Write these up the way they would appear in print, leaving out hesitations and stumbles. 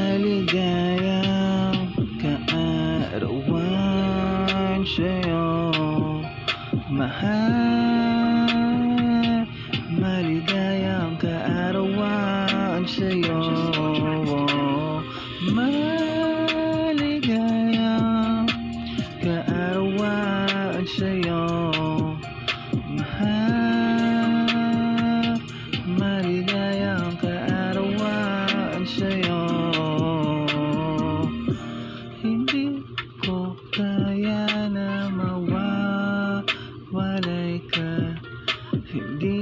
Maligayang kaarawan sa'yo, mahal. Maligayang kaarawan sa'yo, maligayang kaarawan sa'yo, mahal. Maligayang kaarawan sa'yo. Hindi ko kaya na mawawalay ka, hindi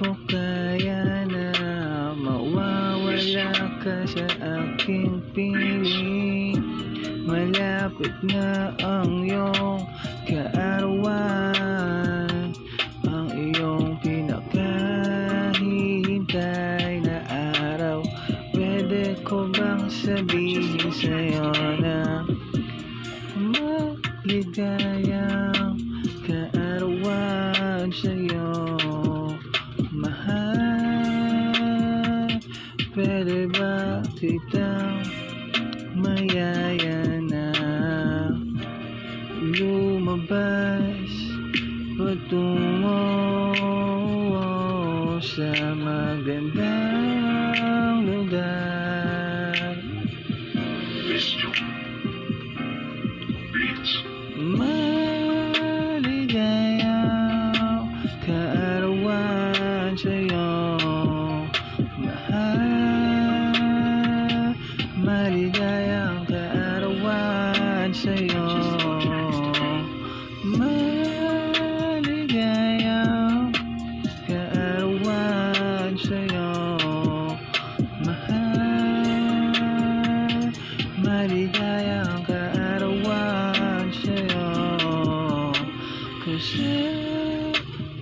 ko kaya na mawawala ka sa aking piling. Malapit na ang iyong kaarawan, ang iyong pinakahihintay na araw. Pwede ko bang sabihin sa'yo na maligayang kaarawan sa'yo, mahal. Pwede ba kitang mayaya na lumabas patungo sa magandang lugar? Maligayang kaarawan sa'yo, mahal. Maligayang kaarawan sa'yo, maligayang kaarawan sa'yo, mahal. Maligayang kaarawan sa'yo. Kasi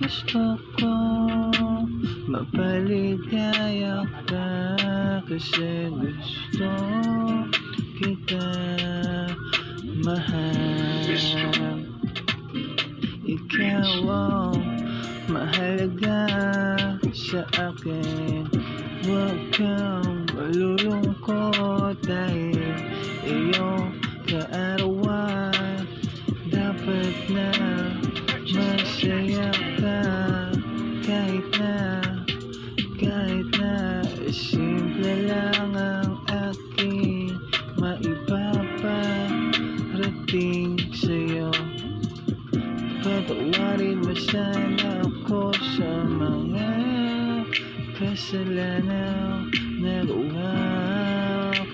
gusto ko mapaligaya ka, kasi gusto kita mahal. Ikaw ang mahalaga sa akin. Huwag kang malulungkot dahil iyong kaarawan. Dapat na masaya ka kahit na simple lang ang aking maipaparating sa'yo. Patawarin mo sana ako sa mga kasalanan nagawa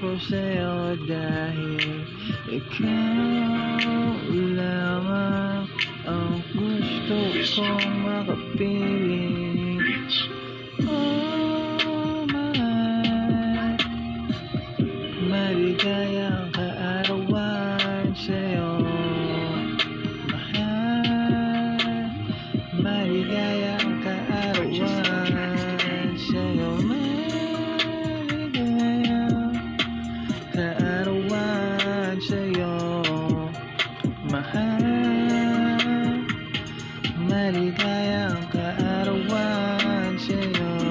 ko sa'yo, dahil ikaw lamang ang gusto kong makapiling. Oh, mahal. Maligayang kaarawan sa'yo, mahal. Maligayang kaarawan sa'yo, maligayang kaarawan sa'yo, mahal. Maligayang kaarawan sa'yo.